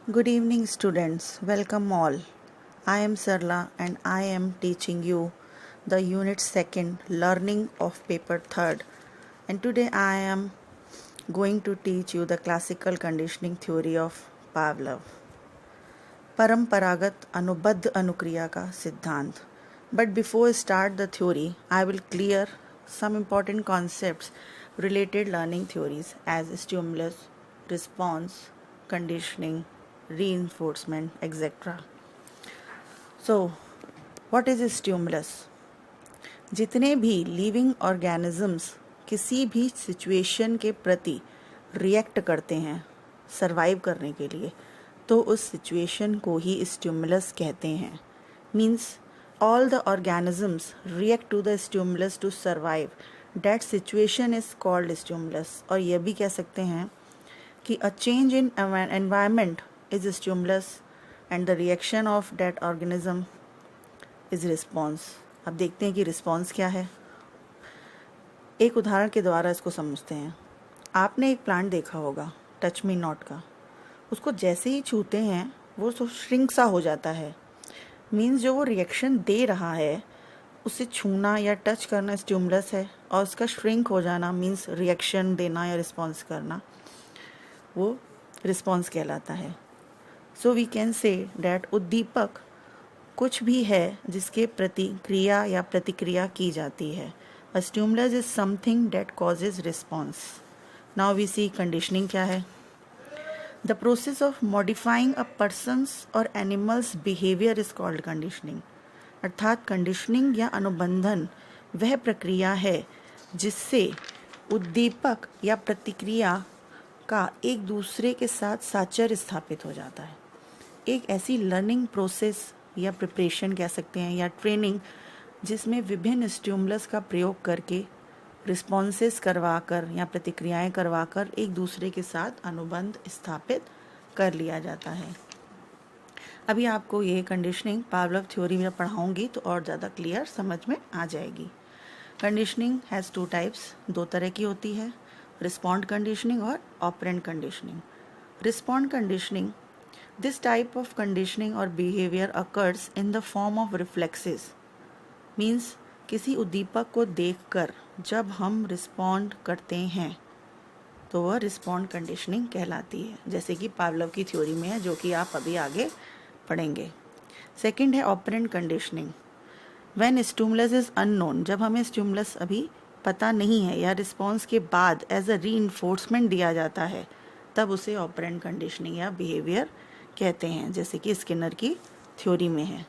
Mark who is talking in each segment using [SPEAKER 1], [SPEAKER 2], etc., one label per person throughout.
[SPEAKER 1] Good evening, students. Welcome all. I am Sarla and I am teaching you the Unit 2nd Learning of Paper 3rd. And today I am going to teach you the classical conditioning theory of Pavlov. परंपरागत अनुबद्ध अनुक्रिया का सिद्धांत. But before I start the theory, I will clear some important concepts related learning theories as stimulus, response, conditioning, reinforcement, etc. So, what is stimulus? जितने भी living organisms किसी भी situation के प्रति react करते हैं सरवाइव करने के लिए, तो उस सिचुएशन को ही स्टिमुलस कहते हैं. Means all the organisms react to the stimulus to survive. That situation is called stimulus. और यह भी कह सकते हैं कि a change in environment is a stimulus and the reaction of that organism is response. अब देखते हैं कि रिस्पॉन्स क्या है. एक उदाहरण के द्वारा इसको समझते हैं. आपने एक प्लांट देखा होगा टच मी नॉट का. उसको जैसे ही छूते हैं वो तो श्रिंक सा हो जाता है. मीन्स जो वो रिएक्शन दे रहा है उसे छूना या टच करना स्टिमुलस है, और उसका श्रिंक हो जाना मीन्स रिएक्शन देना या रिस्पॉन्स करना, वो रिस्पॉन्स कहलाता है. So we can say that उद्दीपक कुछ भी है जिसके प्रति क्रिया या प्रतिक्रिया की जाती है. A stimulus is something that causes response. Now we see conditioning क्या है. The process of modifying a person's or animals behaviour is called conditioning. अर्थात कंडीशनिंग या अनुबंधन वह प्रक्रिया है जिससे उद्दीपक या प्रतिक्रिया का एक दूसरे के साथ साचर्य स्थापित हो जाता है. एक ऐसी लर्निंग प्रोसेस या प्रिपरेशन कह सकते हैं या ट्रेनिंग जिसमें विभिन्न स्टिमुलस का प्रयोग करके रिस्पॉन्सेस करवाकर या प्रतिक्रियाएं करवाकर एक दूसरे के साथ अनुबंध स्थापित कर लिया जाता है. अभी आपको ये कंडीशनिंग पावलोव थ्योरी में पढ़ाऊंगी तो और ज़्यादा क्लियर समझ में आ जाएगी. कंडीशनिंग हैज़ 2 टाइप्स, 2 तरह की होती है. रिस्पॉन्ड कंडीशनिंग और operant conditioning. Respond conditioning, this type of conditioning or behavior occurs in the form of reflexes. means किसी उद्दीपक को देखकर जब हम रिस्पॉन्ड करते हैं तो वह रिस्पॉन्ड कंडीशनिंग कहलाती है, जैसे कि पावलोव की थ्योरी में है, जो कि आप अभी आगे पढ़ेंगे. सेकंड है operant conditioning. When stimulus is unknown, जब हमें स्टिमुलस अभी पता नहीं है या रिस्पॉन्स के बाद एज अ रीइंफोर्समेंट दिया जाता है, तब उसे ऑपरेंट कंडीशनिंग या बिहेवियर कहते हैं, जैसे कि स्किनर की थ्योरी में है.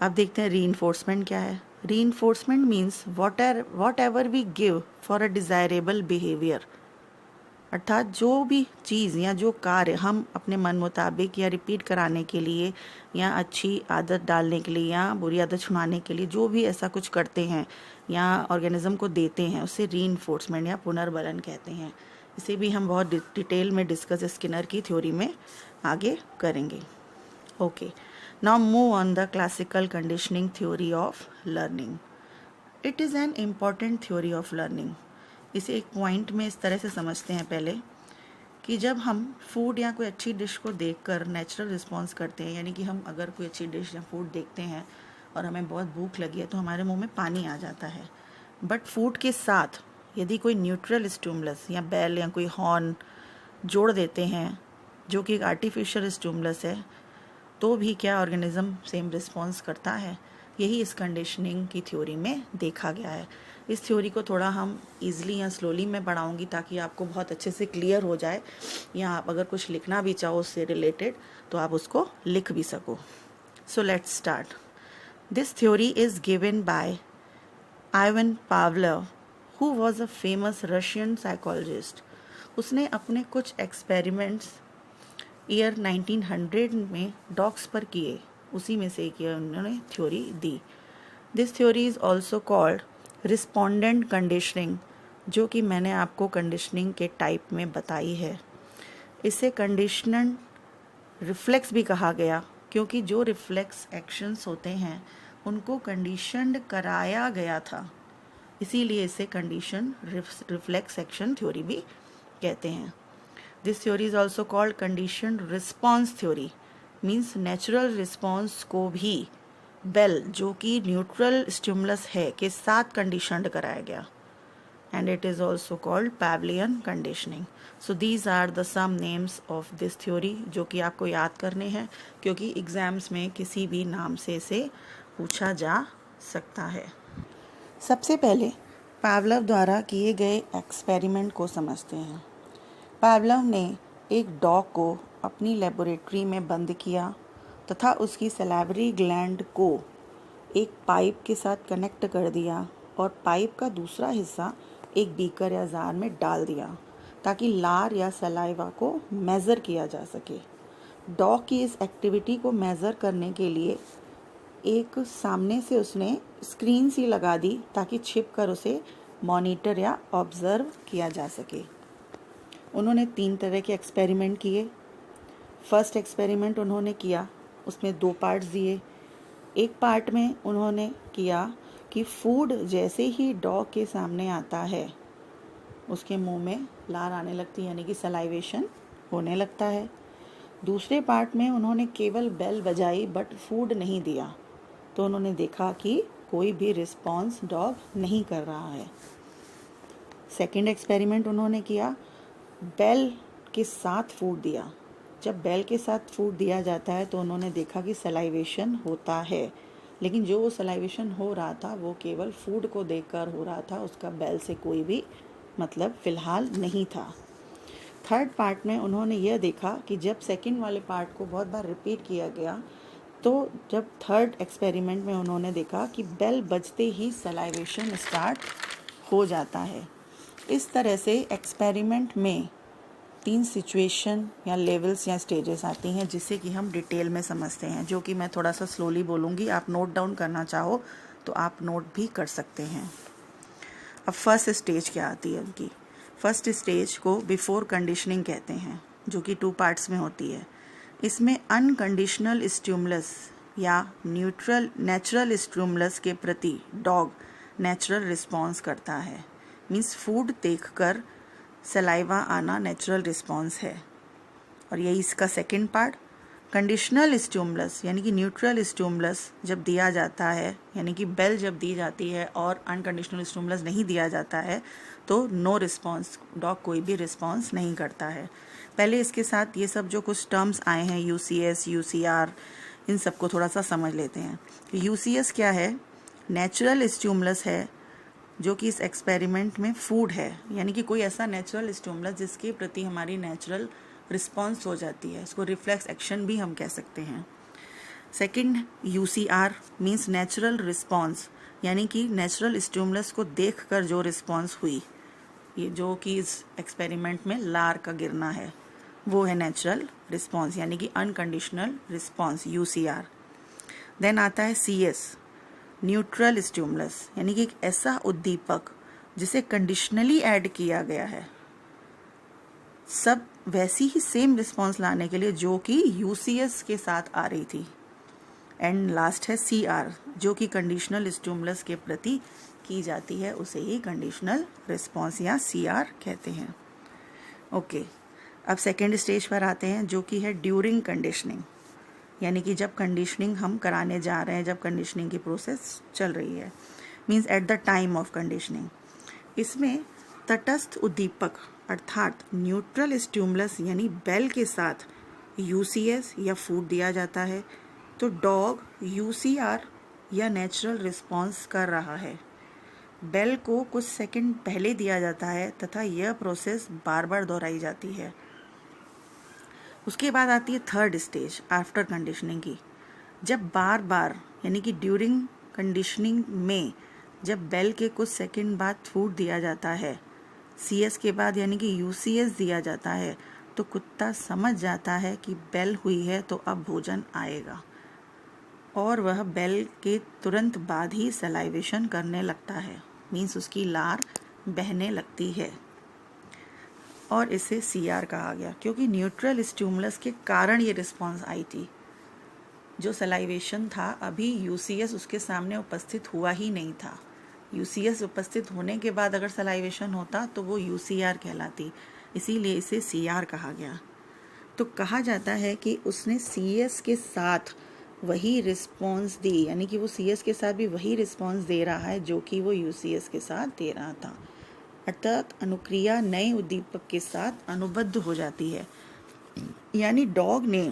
[SPEAKER 1] अब देखते हैं रीइंफोर्समेंट क्या है. Reinforcement means whatever we give for a desirable behavior. अर्थात जो भी चीज़ या जो कार्य हम अपने मन मुताबिक या रिपीट कराने के लिए या अच्छी आदत डालने के लिए या बुरी आदत छुड़ाने के लिए जो भी ऐसा कुछ करते हैं या ऑर्गेनिज्म को देते हैं, उसे रीइंफोर्समेंट या पुनर्बलन कहते हैं. इसे भी हम बहुत डिटेल में डिस्कस स्किनर की थ्योरी में आगे करेंगे. Okay, now move on the classical conditioning theory of learning. It is an important theory of learning. इसे एक पॉइंट में इस तरह से समझते हैं पहले कि जब हम फूड या कोई अच्छी डिश को देखकर नेचुरल रिस्पॉन्स करते हैं, यानी कि हम अगर कोई अच्छी डिश या फूड देखते हैं और हमें बहुत भूख लगी है तो हमारे मुंह में पानी आ जाता है. बट फूड के साथ यदि कोई न्यूट्रल स्टिमुलस या बेल या कोई हॉर्न जोड़ देते हैं जो कि एक आर्टिफिशियल स्टिमुलस है, तो भी क्या ऑर्गेनिज्म सेम रिस्पॉन्स करता है. यही इस कंडीशनिंग की थ्योरी में देखा गया है. इस थ्योरी को थोड़ा हम इजीली या स्लोली में पढ़ाऊंगी ताकि आपको बहुत अच्छे से क्लियर हो जाए, या आप अगर कुछ लिखना भी चाहो उससे रिलेटेड तो आप उसको लिख भी सको. So let's start. This theory is given by Ivan Pavlov, who was a famous Russian psychologist. उसने अपने कुछ एक्सपेरिमेंट्स ईयर 1900 में डॉग्स पर किए, उसी में से किया उन्होंने theory the. This theory is also called respondent conditioning, जो कि मैंने आपको कंडीशनिंग के टाइप में बताई है. इसे कंडीशनड रिफ्लेक्स भी कहा गया, क्योंकि जो रिफ्लेक्स एक्शंस होते हैं उनको कंडीशनड कराया गया था, इसीलिए इसे कंडीशन रिफ्लेक्स एक्शन थ्योरी भी कहते हैं. This theory is also called conditioned response theory, means natural response को भी बेल, जो कि न्यूट्रल स्टिमुलस है, के साथ कंडीशनड कराया गया, and it is also called Pavlovian conditioning. So these are the some names of this theory जो कि आपको याद करने हैं, क्योंकि एग्जाम्स में किसी भी नाम से इसे पूछा जा सकता है। सबसे पहले पावलव द्वारा किए गए एक्सपेरिमेंट को समझते हैं। पावलव ने एक डॉग को अपनी लेबोरेटरी में बंद किया तथा उसकी सैलिवरी ग्लैंड को एक पाइप के साथ कनेक्ट कर दिया और पाइप का दूसरा हिस्सा एक बीकर या जार में डाल दिया ताकि लार या सलाइवा को मेज़र किया जा सके। डॉग की इस एक्टिविटी को मेज़र करने के लिए एक सामने से उसने स्क्रीन सी लगा दी ताकि छिप कर उसे मॉनिटर या ऑब्ज़र्व किया जा सके। उन्होंने 3 तरह के एक्सपेरिमेंट किए। फर्स्ट एक्सपेरिमेंट उन्होंने किया, उसमें 2 पार्ट्स दिए। एक पार्ट में उन्होंने किया कि फूड जैसे ही डॉग के सामने आता है उसके मुंह में लार आने लगती है, यानी कि सलाइवेशन होने लगता है। दूसरे पार्ट में उन्होंने केवल बेल बजाई बट फूड नहीं दिया, तो उन्होंने देखा कि कोई भी रिस्पॉन्स डॉग नहीं कर रहा है। सेकंड एक्सपेरिमेंट उन्होंने किया, बेल के साथ फूड दिया। जब बेल के साथ फूड दिया जाता है तो उन्होंने देखा कि सलाइवेशन होता है, लेकिन जो वो सलाइवेशन हो रहा था वो केवल फूड को देखकर हो रहा था, उसका बेल से कोई भी मतलब फ़िलहाल नहीं था। थर्ड पार्ट में उन्होंने यह देखा कि जब सेकंड वाले पार्ट को बहुत बार रिपीट किया गया, तो जब थर्ड एक्सपेरिमेंट में उन्होंने देखा कि बेल बजते ही सलाइवेशन स्टार्ट हो जाता है। इस तरह से एक्सपेरिमेंट में 3 सिचुएशन या लेवल्स या स्टेजेस आती हैं, जिसे कि हम डिटेल में समझते हैं, जो कि मैं थोड़ा सा स्लोली बोलूँगी। आप नोट डाउन करना चाहो तो आप नोट भी कर सकते हैं। अब फर्स्ट स्टेज क्या आती है उनकी? फर्स्ट स्टेज को बिफोर कंडीशनिंग कहते हैं, जो कि 2 पार्ट्स में होती है। इसमें अनकंडीशनल स्टिमुलस या नेचुरल स्टिमुलस के प्रति डॉग नेचुरल रिस्पॉन्स करता है, मीन्स फूड देखकर सलाइवा आना नेचुरल रिस्पॉन्स है। और यही इसका सेकंड पार्ट। कंडीशनल स्टिमुलस यानी कि न्यूट्रल स्टिमुलस जब दिया जाता है, यानी कि बेल जब दी जाती है और अनकंडीशनल स्टिमुलस नहीं दिया जाता है, तो नो रिस्पॉन्स, डॉग कोई भी रिस्पॉन्स नहीं करता है। पहले इसके साथ ये सब जो कुछ टर्म्स आए हैं, UCS, UCR, इन सबको थोड़ा सा समझ लेते हैं। UCS क्या है? नेचुरल स्टिमुलस है जो कि इस एक्सपेरिमेंट में फूड है, यानी कि कोई ऐसा नेचुरल स्टिमुलस जिसके प्रति हमारी नेचुरल रिस्पॉन्स हो जाती है, इसको रिफ्लेक्स एक्शन भी हम कह सकते हैं। Second UCR means natural response, यानी कि नेचुरल स्टिमुलस को देखकर जो रिस्पॉन्स हुई, ये जो कि इस एक्सपेरिमेंट में लार का गिरना है, वो है नेचुरल रिस्पॉन्स, यानी कि अनकंडीशनल रिस्पॉन्स, UCR। देन आता है CS न्यूट्रल स्टिमुलस, यानी कि एक ऐसा उद्दीपक जिसे कंडीशनली ऐड किया गया है, सब वैसी ही सेम रिस्पॉन्स लाने के लिए जो कि UCS के साथ आ रही थी। एंड लास्ट है CR, जो कि कंडीशनल स्टिमुलस के प्रति की जाती है, उसे ही कंडीशनल रिस्पॉन्स या CR कहते हैं। ओके, अब सेकेंड स्टेज पर आते हैं, जो कि है ड्यूरिंग कंडीशनिंग, यानी कि जब कंडीशनिंग हम कराने जा रहे हैं, जब कंडीशनिंग की प्रोसेस चल रही है, means at the time of conditioning. इसमें तटस्थ उद्दीपक अर्थात न्यूट्रल स्टिमुलस यानी बेल के साथ UCS या फूड दिया जाता है, तो डॉग UCR या नेचुरल रिस्पॉन्स कर रहा है। बेल को कुछ सेकंड पहले दिया जाता है तथा यह प्रोसेस बार बार दोहराई जाती है। उसके बाद आती है थर्ड स्टेज आफ्टर कंडीशनिंग की, जब बार बार यानी कि ड्यूरिंग कंडीशनिंग में जब बेल के कुछ सेकंड बाद फूड दिया जाता है, CS के बाद यानी कि UCS दिया जाता है, तो कुत्ता समझ जाता है कि बेल हुई है तो अब भोजन आएगा, और वह बेल के तुरंत बाद ही सलाइवेशन करने लगता है, मीन्स उसकी लार बहने लगती है, और इसे CR कहा गया, क्योंकि न्यूट्रल स्टिमुलस के कारण ये रिस्पॉन्स आई थी। जो सलाइवेशन था, अभी UCS उसके सामने उपस्थित हुआ ही नहीं था। UCS उपस्थित होने के बाद अगर सलाइवेशन होता तो वो UCR कहलाती, इसीलिए इसे CR कहा गया। तो कहा जाता है कि उसने CS के साथ वही रिस्पॉन्स दी, यानी कि वो CS के साथ भी वही रिस्पॉन्स दे रहा है जो कि वो UCS के साथ दे रहा था, अर्थात अनुक्रिया नए उद्दीपक के साथ अनुबद्ध हो जाती है। यानी डॉग ने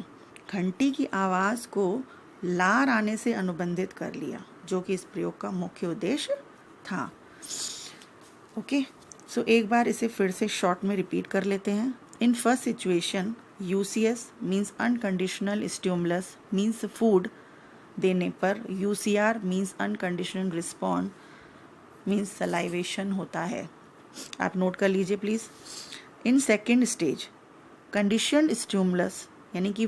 [SPEAKER 1] घंटी की आवाज़ को लार आने से अनुबंधित कर लिया, जो कि इस प्रयोग का मुख्य उद्देश्य था। ओके, सो एक बार इसे फिर से शॉर्ट में रिपीट कर लेते हैं। In first situation UCS means unconditional stimulus means food देने पर UCR means unconditional respond means salivation होता है। आप नोट कर लीजिए please. In second stage conditioned stimulus यानी कि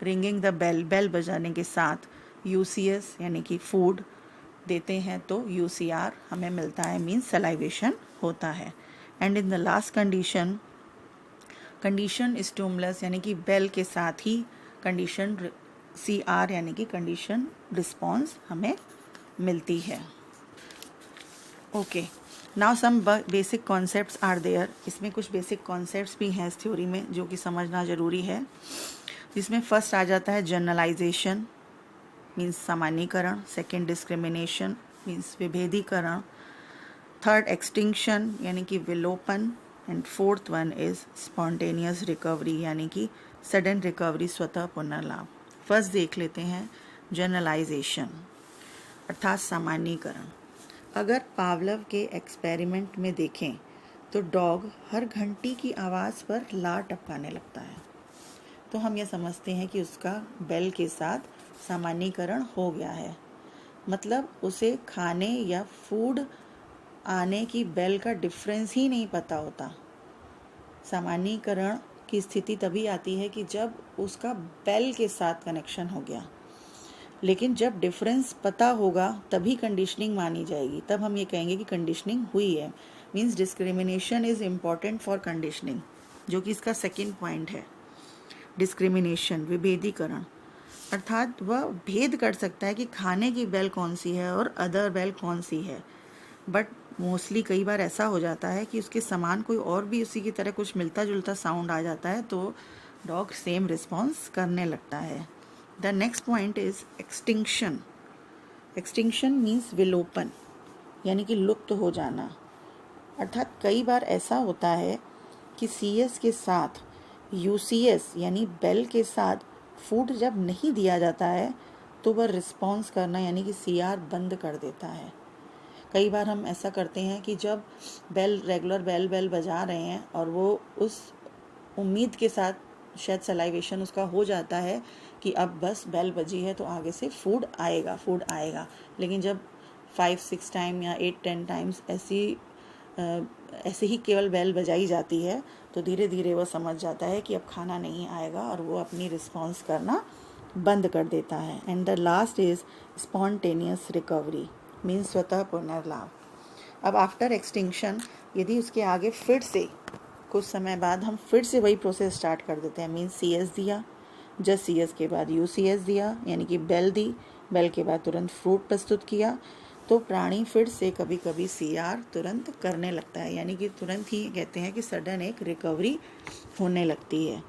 [SPEAKER 1] रिंगिंग द बेल, बेल बजाने के साथ UCS यानी कि फूड देते हैं तो UCR हमें मिलता है मीन्स सलाइवेशन होता है। And in the last condition condition stimulus यानी कि बेल के साथ ही कंडीशन CR यानी कि कंडीशन रिस्पॉन्स हमें मिलती है। Okay, now some basic concepts are there. इसमें कुछ बेसिक कॉन्सेप्ट्स भी हैं इस थ्योरी में जो कि समझना ज़रूरी है, जिसमें फर्स्ट आ जाता है जनरलाइजेशन मीन्स सामान्यीकरण, सेकेंड डिस्क्रिमिनेशन मीन्स विभेदीकरण, थर्ड एक्सटिंक्शन यानी कि विलोपन, and fourth one is spontaneous recovery यानी कि सडन रिकवरी, स्वतः पुनर्लाभ। फर्स्ट देख लेते हैं जनरलाइजेशन अर्थात सामान्यीकरण। अगर पावलव के एक्सपेरिमेंट में देखें तो डॉग हर घंटी की आवाज़ पर लार टपकाने लगता है, तो हम यह समझते हैं कि उसका बेल के साथ सामान्यीकरण हो गया है। मतलब उसे खाने या फूड आने की बेल का डिफरेंस ही नहीं पता होता। सामान्यीकरण की स्थिति तभी आती है कि जब उसका बेल के साथ कनेक्शन हो गया, लेकिन जब डिफरेंस पता होगा तभी कंडीशनिंग मानी जाएगी, तब हम ये कहेंगे कि कंडीशनिंग हुई है। Means discrimination is important for conditioning, जो कि इसका सेकेंड पॉइंट है। डिस्क्रिमिनेशन विभेदीकरण अर्थात वह भेद कर सकता है कि खाने की बेल कौन सी है और अदर बेल कौन सी है। बट मोस्टली कई बार ऐसा हो जाता है कि उसके समान कोई और भी उसी की तरह कुछ मिलता जुलता साउंड आ जाता है, तो डॉग सेम रिस्पॉन्स करने लगता है। The next point is extinction. Extinction means विलोपन यानी कि लुप्त हो जाना। अर्थात कई बार ऐसा होता है कि CS के साथ UCS यानी बेल के साथ फूड जब नहीं दिया जाता है तो वह रिस्पॉन्स करना यानी कि CR बंद कर देता है। कई बार हम ऐसा करते हैं कि जब रेगुलर बेल बजा रहे हैं और वो उस उम्मीद के साथ शायद सलाइवेशन उसका हो जाता है कि अब बस बेल बजी है तो आगे से फूड आएगा, लेकिन जब 5-6 टाइम या 8-10 टाइम्स ऐसे ही केवल बेल बजाई जाती है तो धीरे धीरे वो समझ जाता है कि अब खाना नहीं आएगा और वो अपनी रिस्पॉन्स करना बंद कर देता है। And the last is spontaneous recovery means स्वतः पुनर्लाभ। अब आफ्टर एक्सटिंक्शन यदि उसके आगे फिर से कुछ समय बाद हम फिर से वही प्रोसेस स्टार्ट कर देते हैं, मीन्स CS दिया, जस्ट CS के बाद UCS दिया यानी कि बेल दी, बेल के बाद तुरंत फ्रूट प्रस्तुत किया, तो प्राणी फिर से कभी कभी CR तुरंत करने लगता है, यानी कि तुरंत ही कहते हैं कि सडन एक रिकवरी होने लगती है।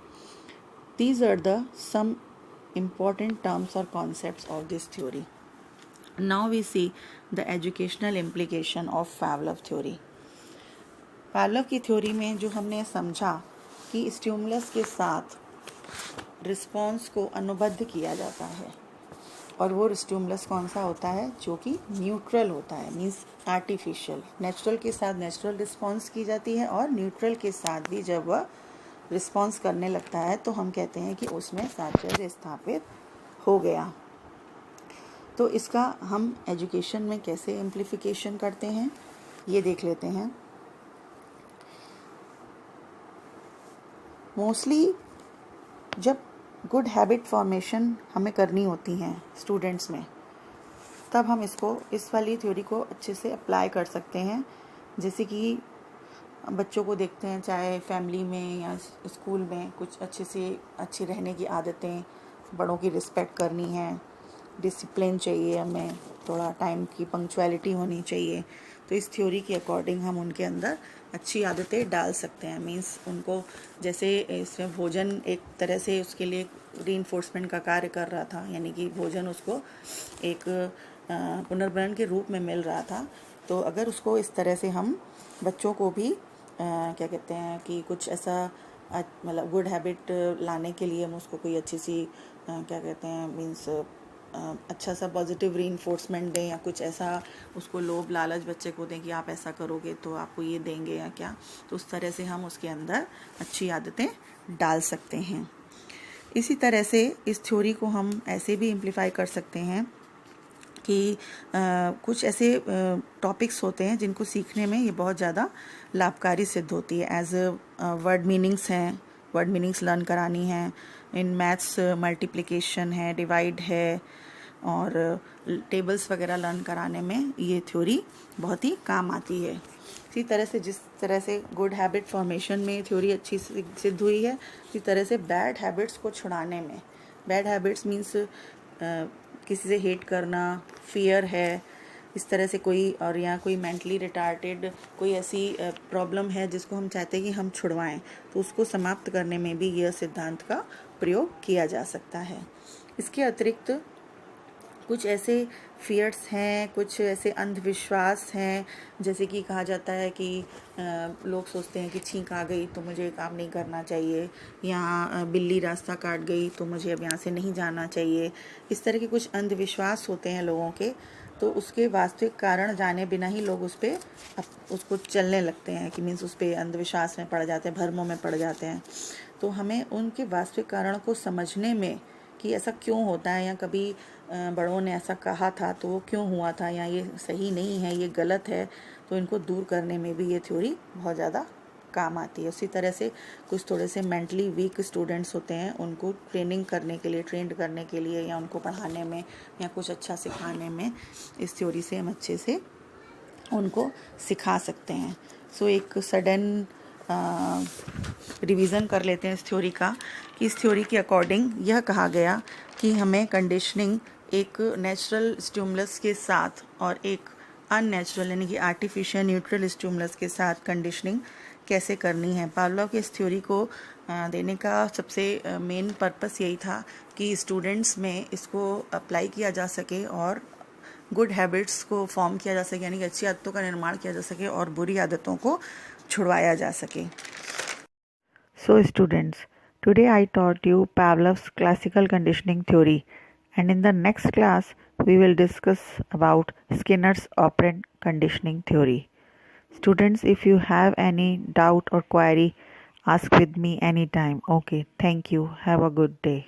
[SPEAKER 1] These are the some important terms or concepts of this theory. Now we see the educational implication of Pavlov theory. Pavlov की थ्योरी में जो हमने समझा कि स्टिमुलस के साथ रिस्पॉन्स को अनुबद्ध किया जाता है, और वो स्टिमुलस कौन सा होता है जो कि न्यूट्रल होता है, मीन्स आर्टिफिशियल। नेचुरल के साथ नेचुरल रिस्पॉन्स की जाती है और न्यूट्रल के साथ भी जब वह रिस्पॉन्स करने लगता है तो हम कहते हैं कि उसमें साहचर्य स्थापित हो गया। तो इसका हम एजुकेशन में कैसे एम्प्लीफिकेशन करते हैं ये देख लेते हैं। मोस्टली जब गुड हैबिट फॉर्मेशन हमें करनी होती हैं स्टूडेंट्स में, तब हम इस वाली थ्योरी को अच्छे से अप्लाई कर सकते हैं। जैसे कि बच्चों को देखते हैं, चाहे फैमिली में या स्कूल में, कुछ अच्छी रहने की आदतें, बड़ों की रिस्पेक्ट करनी है, डिसिप्लिन चाहिए, हमें थोड़ा टाइम की पंक्चुअलिटी होनी चाहिए। तो तो इस थ्योरी के अकॉर्डिंग हम उनके अंदर अच्छी आदतें डाल सकते हैं। मीन्स उनको जैसे इसमें भोजन एक तरह से उसके लिए रीइंफोर्समेंट का कार्य कर रहा था, यानी कि भोजन उसको एक पुनर्भरण के रूप में मिल रहा था। तो अगर उसको इस तरह से हम बच्चों को भी क्या कहते हैं कि कुछ ऐसा मतलब गुड हैबिट लाने के लिए हम उसको कोई अच्छी सी क्या कहते हैं मीन्स अच्छा सा पॉजिटिव रीइंफोर्समेंट दें, या कुछ ऐसा उसको लोभ लालच बच्चे को दें कि आप ऐसा करोगे तो आपको ये देंगे या क्या, तो उस तरह से हम उसके अंदर अच्छी आदतें डाल सकते हैं। इसी तरह से इस थ्योरी को हम ऐसे भी इम्प्लीफाई कर सकते हैं कि कुछ ऐसे टॉपिक्स होते हैं जिनको सीखने में ये बहुत ज़्यादा लाभकारी सिद्ध होती है। एज वर्ड मीनिंग्स हैं, वर्ड मीनिंग्स लर्न करानी है। इन मैथ्स मल्टीप्लिकेशन है, डिवाइड है, और टेबल्स वगैरह लर्न कराने में ये थ्योरी बहुत ही काम आती है। इसी तरह से जिस तरह से गुड हैबिट फॉर्मेशन में थ्योरी अच्छी सिद्ध हुई है, इसी तरह से बैड हैबिट्स को छुड़ाने में, बैड हैबिट्स मीन्स किसी से हेट करना, फियर है, इस तरह से कोई, और या कोई मेंटली रिटार्टेड कोई ऐसी प्रॉब्लम है जिसको हम चाहते हैं कि हम छुड़वाएं, तो उसको समाप्त करने में भी यह सिद्धांत का प्रयोग किया जा सकता है। इसके अतिरिक्त कुछ ऐसे फियर्स हैं, कुछ ऐसे अंधविश्वास हैं, जैसे कि कहा जाता है कि लोग सोचते हैं कि छींक आ गई तो मुझे काम नहीं करना चाहिए, या बिल्ली रास्ता काट गई तो मुझे अब यहाँ से नहीं जाना चाहिए। इस तरह के कुछ अंधविश्वास होते हैं लोगों के, तो उसके वास्तविक कारण जाने बिना ही लोग उस पर उसको चलने लगते हैं, कि मीन्स उस पर अंधविश्वास में पड़ जाते हैं, भ्रमों में पड़ जाते हैं। तो हमें उनके वास्तविक कारण को समझने में कि ऐसा क्यों होता है, या कभी बड़ों ने ऐसा कहा था तो वो क्यों हुआ था, या ये सही नहीं है, ये गलत है, तो इनको दूर करने में भी ये थ्योरी बहुत ज़्यादा काम आती है। उसी तरह से कुछ थोड़े से मेंटली वीक स्टूडेंट्स होते हैं, उनको ट्रेंड करने के लिए, या उनको पढ़ाने में या कुछ अच्छा सिखाने में इस थ्योरी से हम अच्छे से उनको सिखा सकते हैं। सो एक सडन रिवीजन कर लेते हैं इस थ्योरी का, कि इस थ्योरी के अकॉर्डिंग यह कहा गया कि हमें कंडीशनिंग एक नेचुरल स्टिमुलस के साथ और एक अननेचुरल यानी कि आर्टिफिशियल न्यूट्रल स्टिमुलस के साथ कंडीशनिंग कैसे करनी है। पावलोव के इस थ्योरी को देने का सबसे मेन पर्पस यही था कि स्टूडेंट्स में इसको अप्लाई किया जा सके और गुड हैबिट्स को फॉर्म किया जा सके, यानी कि अच्छी आदतों का निर्माण किया जा सके और बुरी आदतों को छुड़वाया जा सके। So students, today I taught you Pavlov's classical conditioning theory, and in the next class we will discuss about Skinner's operant conditioning theory. Students, if you have any doubt or query, ask with me anytime. Okay, thank you. Have a good day.